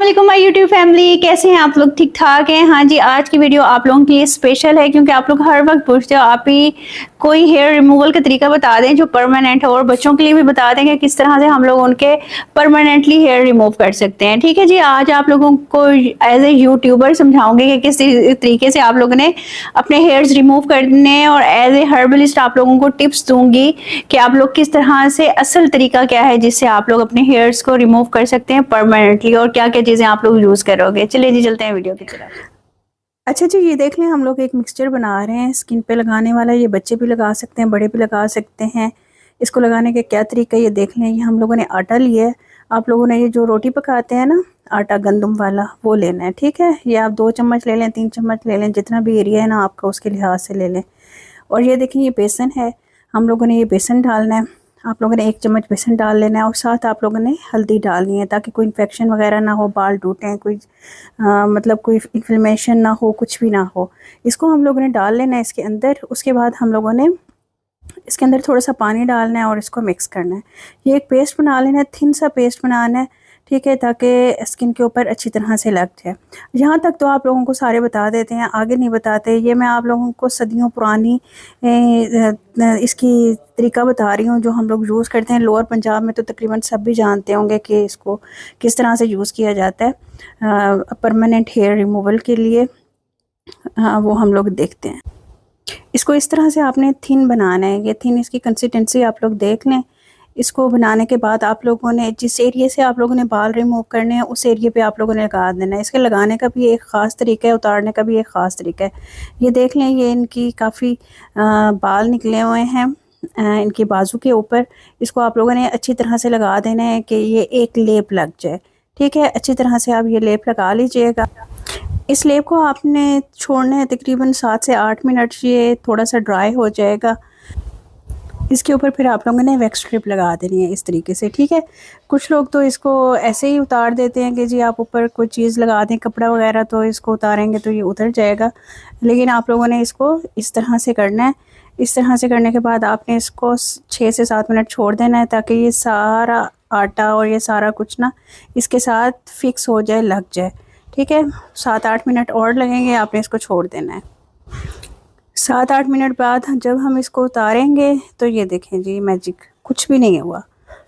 वालेकुम my YouTube family, कैसे हैं आप लोग? ठीक ठाक हैं? हाँ जी, आज की वीडियो आप लोगों के लिए स्पेशल है क्योंकि आप लोग हर वक्त पूछते हो आप ही कोई हेयर रिमूवल का तरीका बता दें जो परमानेंट हो, और बच्चों के लिए भी बता दें कि किस तरह से हम लोग उनके परमानेंटली हेयर रिमूव कर सकते हैं। ठीक है जी, आज आप लोगों को एज ए यूट्यूबर समझाऊंगे कि किस तरीके से आप लोगों ने अपने हेयर्स रिमूव करने हैं, और एज ए हर्बलिस्ट आप लोगों को टिप्स दूंगी कि आप लोग किस तरह से असल तरीका क्या है जिससे आप लोग अपने हेयर्स को रिमूव कर सकते हैं परमानेंटली, और क्या क्या चीजें आप लोग यूज करोगे। चलिए जी, चलते हैं वीडियो की तरफ। अच्छा जी, ये देख लें, हम लोग एक मिक्सचर बना रहे हैं स्किन पे लगाने वाला। ये बच्चे भी लगा सकते हैं, बड़े भी लगा सकते हैं। इसको लगाने के क्या तरीका ये देख लें। ये हम लोगों ने आटा लिया है। आप लोगों ने ये जो रोटी पकाते हैं ना, आटा गंदम वाला, वो लेना है। ठीक है, ये आप 2 चम्मच ले लें, 3 चम्मच ले लें, जितना भी एरिया है ना आपका उसके लिहाज से ले लें। और ये देखें, ये बेसन है, हम लोगों ने ये बेसन डालना है। आप लोगों ने 1 चम्मच बेसन डाल लेना है, और साथ आप लोगों ने हल्दी डालनी है ताकि कोई इन्फेक्शन वगैरह ना हो, बाल टूटें, कोई मतलब कोई इन्फ्लेमेशन ना हो, कुछ भी ना हो। इसको हम लोगों ने डाल लेना है इसके अंदर। उसके बाद हम लोगों ने इसके अंदर थोड़ा सा पानी डालना है और इसको मिक्स करना है। ये एक पेस्ट बना लेना है, थिन सा पेस्ट बनाना है। ठीक है, ताकि स्किन के ऊपर अच्छी तरह से लग जाए। यहाँ तक तो आप लोगों को सारे बता देते हैं, आगे नहीं बताते। ये मैं आप लोगों को सदियों पुरानी इसकी तरीका बता रही हूँ जो हम लोग यूज़ करते हैं। लोअर पंजाब में तो तकरीबन सब भी जानते होंगे कि इसको किस तरह से यूज़ किया जाता है परमानेंट हेयर रिमूवल के लिए। वो हम लोग देखते हैं। इसको इस तरह से आपने थिन बनाना है। ये थिन, इसकी कंसिस्टेंसी आप लोग देख लें। इसको बनाने के बाद आप लोगों ने जिस एरिया से आप लोगों ने बाल रिमूव करने हैं उस एरिया पे आप लोगों ने लगा देना है। इसके लगाने का भी एक ख़ास तरीका है, उतारने का भी एक ख़ास तरीका है। ये देख लें, ये इनकी काफ़ी बाल निकले हुए हैं इनके बाजू के ऊपर। इसको आप लोगों ने अच्छी तरह से लगा देना है कि ये एक लेप लग जाए। ठीक है, अच्छी तरह से आप ये लेप लगा लीजिएगा। इस लेप को आपने छोड़ना है तकरीबन 7 से 8 मिनट। ये थोड़ा सा ड्राई हो जाएगा। इसके ऊपर फिर आप लोगों ने वैक्स स्ट्रिप लगा देनी है इस तरीके से। ठीक है, कुछ लोग तो इसको ऐसे ही उतार देते हैं कि जी आप ऊपर कोई चीज़ लगा दें, कपड़ा वगैरह, तो इसको उतारेंगे तो ये उतर जाएगा। लेकिन आप लोगों ने इसको इस तरह से करना है। इस तरह से करने के बाद आपने इसको 6 से 7 मिनट छोड़ देना है ताकि ये सारा आटा और ये सारा कुछ ना इसके साथ फिक्स हो जाए, लग जाए। ठीक है, 7-8 मिनट और लगेंगे, आपने इसको छोड़ देना है। 7-8 मिनट बाद जब हम इसको उतारेंगे तो ये देखें जी, मैजिक, कुछ भी नहीं हुआ।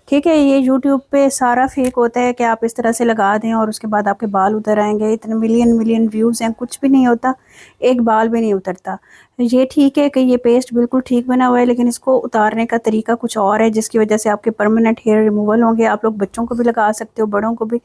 ठीक है, ये यूट्यूब पे सारा फेक होता है कि आप इस तरह से लगा दें और उसके बाद आपके बाल उतर आएंगे। इतने मिलियन मिलियन व्यूज़ हैं, कुछ भी नहीं होता, एक बाल भी नहीं उतरता। ये ठीक है कि ये पेस्ट बिल्कुल ठीक बना हुआ है, लेकिन इसको उतारने का तरीका कुछ और है जिसकी वजह से आपके परमानेंट हेयर रिमूवल होंगे। आप लोग बच्चों को भी लगा सकते हो, बड़ों को भी।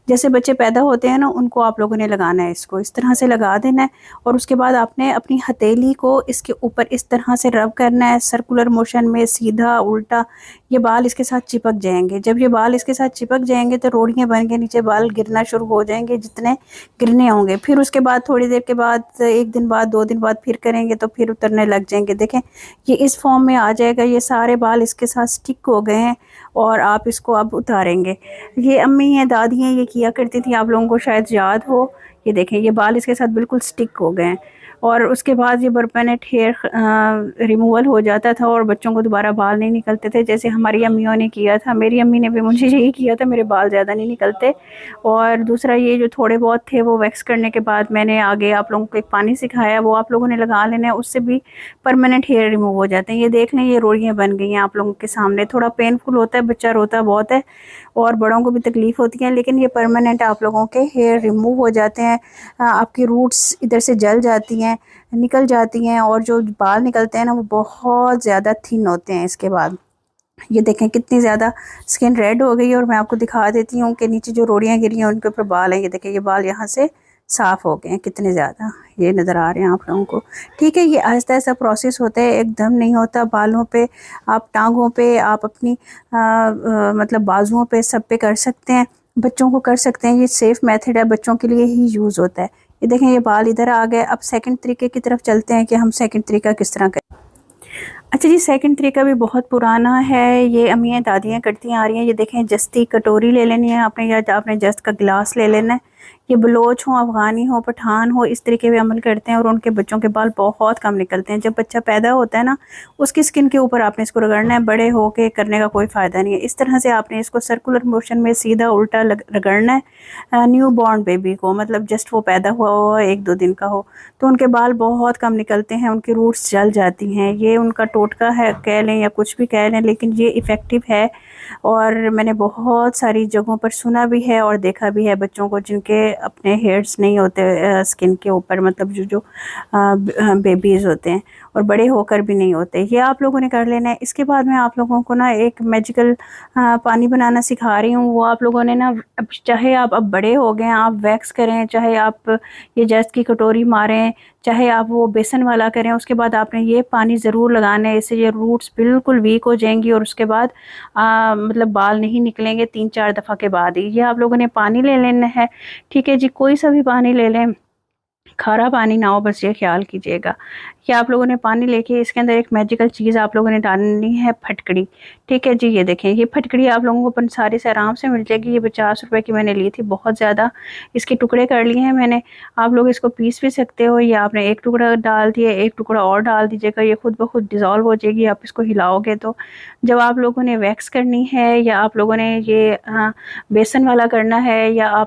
जैसे बच्चे पैदा होते हैं ना, उनको आप लोगों ने लगाना है। इसको इस तरह से लगा देना है, और उसके बाद आपने अपनी हथेली को इसके ऊपर इस तरह से रब करना है, सर्कुलर मोशन में, सीधा उल्टा। ये बाल इसके साथ चिपक जाएंगे। जब ये बाल इसके साथ चिपक जाएंगे तो रोड़ियाँ बन के नीचे बाल गिरना शुरू हो जाएंगे, जितने गिरने होंगे। फिर उसके बाद थोड़ी देर के बाद, 1 दिन बाद, 2 दिन बाद फिर करेंगे तो फिर उतरने लग जाएंगे। देखें, ये इस फॉर्म में आ जाएगा। ये सारे बाल इसके साथ स्टिक हो गए हैं और आप इसको अब उतारेंगे। ये अम्मी हैं, दादी हैं, ये किया करती थी, आप लोगों को शायद याद हो। ये देखें, ये बाल इसके साथ बिल्कुल स्टिक हो गए हैं, और उसके बाद ये परमानेंट हेयर रिमूवल हो जाता था और बच्चों को दोबारा बाल नहीं निकलते थे, जैसे हमारी अम्मियों ने किया था। मेरी अम्मी ने भी मुझे यही किया था, मेरे बाल ज़्यादा नहीं निकलते। और दूसरा, ये जो थोड़े बहुत थे वो वैक्स करने के बाद मैंने आगे आप लोगों को एक पानी सिखाया, वो आप लोगों ने लगा लेना है, उससे भी परमानेंट हेयर रिमूव हो जाते हैं। ये देख लें, ये रोड़ियाँ बन गई हैं आप लोगों के सामने। थोड़ा पेनफुल होता है, बच्चा रोता बहुत है और बड़ों को भी तकलीफ़ होती है, लेकिन ये परमानेंट आप लोगों के हेयर रिमूव हो जाते हैं। आपकी रूट्स इधर से जल जाती हैं, निकल जाती हैं, और जो बाल निकलते हैं ना वो बहुत ज़्यादा थिन होते हैं। इसके बाद ये देखें कितनी ज़्यादा स्किन रेड हो गई है, और मैं आपको दिखा देती हूँ कि नीचे जो रोड़ियाँ गिरी हैं उनके ऊपर बाल हैं। ये देखें, ये बाल यहाँ से साफ़ हो गए हैं, कितने ज़्यादा ये नज़र आ रहे हैं आप लोगों को। ठीक है, ये आहिस्ता आहिस्ता प्रोसेस होता है, एकदम नहीं होता। बालों पे, आप टांगों पे, आप अपनी मतलब बाजुओं पे, सब पे कर सकते हैं। बच्चों को कर सकते हैं, ये सेफ़ मेथड है, बच्चों के लिए ही यूज़ होता है। ये देखें, ये बाल इधर आ गए। अब सेकंड तरीके की तरफ चलते हैं कि हम सेकंड तरीका किस तरह करें। अच्छा जी, सेकंड तरीका भी बहुत पुराना है, ये अम्मियाँ दादियाँ करती आ रही हैं। ये देखें, जस्ती कटोरी ले लेनी है आपने, या आपने जस्ट का गिलास ले लेना है। ये बलोच हो, अफ़गानी हो, पठान हो, इस तरीके पे अमल करते हैं और उनके बच्चों के बाल बहुत कम निकलते हैं। जब बच्चा पैदा होता है ना, उसकी स्किन के ऊपर आपने इसको रगड़ना है, बड़े होके करने का कोई फ़ायदा नहीं है। इस तरह से आपने इसको सर्कुलर मोशन में सीधा उल्टा रगड़ना है न्यू बॉर्न बेबी को, मतलब जस्ट वो पैदा हुआ हो 1-2 दिन का हो, तो उनके बाल बहुत कम निकलते हैं, उनकी रूट्स जल जाती हैं। ये उनका टोटका है कह लें या कुछ भी कह लें, लेकिन ये इफ़ेक्टिव है और मैंने बहुत सारी जगहों पर सुना भी है और देखा भी है बच्चों को जिनके अपने हेयर्स नहीं होते स्किन के ऊपर, मतलब जो बेबीज़ होते हैं और बड़े होकर भी नहीं होते। ये आप लोगों ने कर लेना है। इसके बाद मैं आप लोगों को ना एक मैजिकल पानी बनाना सिखा रही हूँ। वो आप लोगों ने ना, अब चाहे आप अब बड़े हो गए हैं, आप वैक्स करें, चाहे आप ये जस्ट की कटोरी मारें, चाहे आप वो बेसन वाला करें, उसके बाद आपने ये पानी ज़रूर लगाना है। इससे ये रूट्स बिल्कुल वीक हो जाएंगी और उसके बाद मतलब बाल नहीं निकलेंगे 3-4 दफ़ा के बाद ही। ये आप लोगों ने पानी ले लेना है, ठीक है जी, कोई सा भी पानी ले लें, खारा पानी ना हो, बस ये ख्याल कीजिएगा। कि आप लोगों ने पानी लेके इसके अंदर एक मैजिकल चीज़ आप लोगों ने डालनी है, फटकड़ी। ठीक है जी, ये देखें, ये फटकड़ी आप लोगों को पंसारी से आराम से मिल जाएगी। ये 50 रुपए की मैंने ली थी, बहुत ज़्यादा इसके टुकड़े कर लिए हैं मैंने। आप लोग इसको पीस भी सकते हो, या आपने एक टुकड़ा डाल दिया, एक टुकड़ा और डाल दीजिएगा, ये खुद ब खुद डिज़ोल्व हो जाएगी। आप इसको हिलाओगे तो जब आप लोगों ने वैक्स करनी है या आप लोगों ने ये बेसन वाला करना है या आप